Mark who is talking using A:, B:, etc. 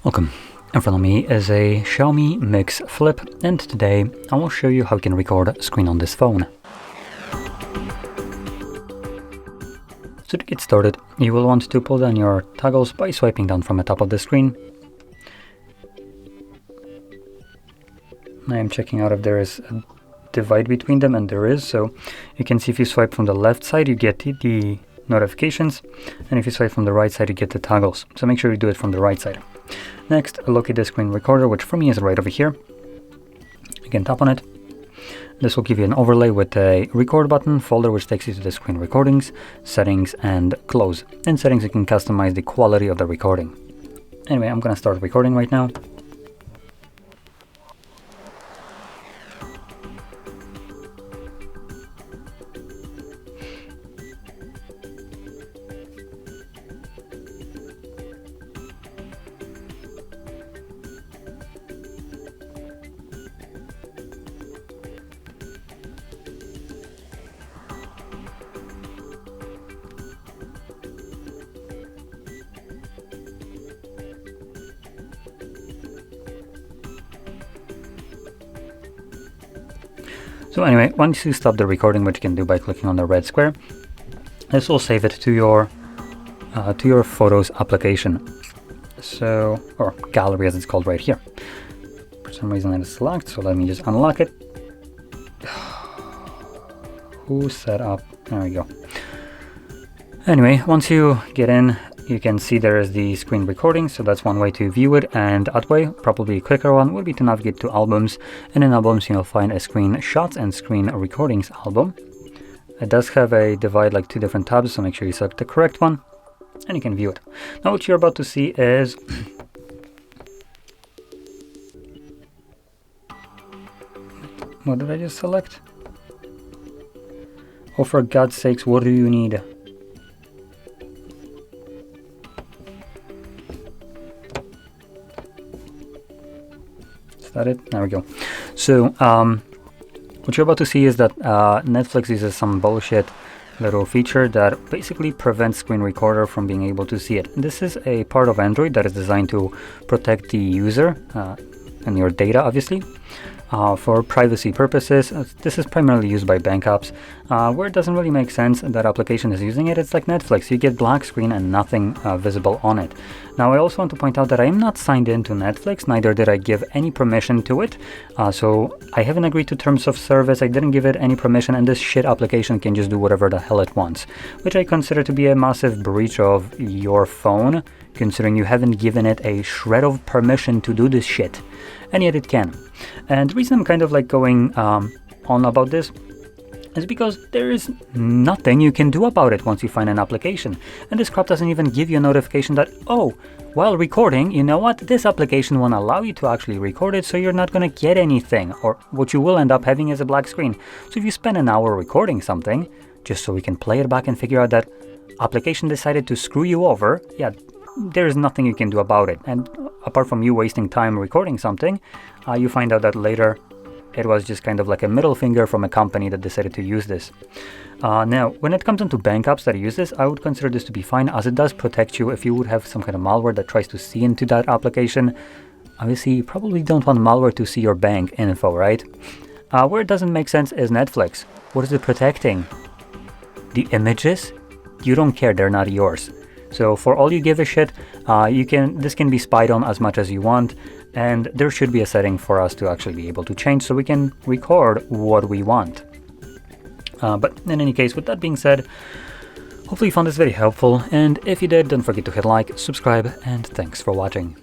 A: Welcome. In front of me is a XIAOMI Mix Flip, and today I will show you how you can record a screen on this phone. So to get started, you will want to pull down your toggles by swiping down from the top of the screen. I am checking out if there is a divide between them, and there is. So you can see if you swipe from the left side, you get the notifications, and if you swipe from the right side, you get the toggles. So make sure you do it from the right side. Next, locate the screen recorder, which for me is right over here. You can tap on it. This will give you an overlay with a record button folder, which takes you to the screen recordings, settings, and close. In settings, you can customize the quality of the recording. Anyway, I'm going to start recording right now. So anyway, once you stop the recording, which you can do by clicking on the red square, this will save it to your Photos application. So, or gallery as it's called right here. For some reason it is locked, so let me just unlock it. Who set up? There we go. Anyway, once you get in, you can see there is the screen recording, so that's one way to view it, and that way, probably a quicker one, would be to navigate to albums, and in albums you'll find a screen shots and screen recordings album. It does have a divide, like two different tabs, so make sure you select the correct one, and you can view it. Now what you're about to see is what did I just select? Oh, for God's sakes, what do you need? Is that it? There we go. So what you're about to see is that Netflix uses some bullshit little feature that basically prevents screen recorder from being able to see it. This is a part of Android that is designed to protect the user and your data, obviously. For privacy purposes, this is primarily used by bank apps, where it doesn't really make sense that application is using it. It's like Netflix, you get black screen and nothing visible on it. Now I also want to point out that I am not signed into Netflix, neither did I give any permission to it, so I haven't agreed to terms of service, I didn't give it any permission, and this shit application can just do whatever the hell it wants, which I consider to be a massive breach of your phone, considering you haven't given it a shred of permission to do this shit, and yet it can. And the reason I'm kind of like going on about this is because there is nothing you can do about it once you find an application. And this crap doesn't even give you a notification that, oh, while recording, you know what, this application won't allow you to actually record it, so you're not going to get anything, or what you will end up having is a black screen. So if you spend an hour recording something, just so we can play it back and figure out that application decided to screw you over, yeah, there's nothing you can do about it. And apart from you wasting time recording something, you find out that later it was just kind of like a middle finger from a company that decided to use this. Now, when it comes into bank apps that use this, I would consider this to be fine, as it does protect you if you would have some kind of malware that tries to see into that application. Obviously, you probably don't want malware to see your bank info, right? Where it doesn't make sense is Netflix. What is it protecting? The images? You don't care, they're not yours. So for all you give a shit, this can be spied on as much as you want, and there should be a setting for us to actually be able to change so we can record what we want. But in any case, with that being said, hopefully you found this very helpful, and if you did, don't forget to hit like, subscribe, and thanks for watching.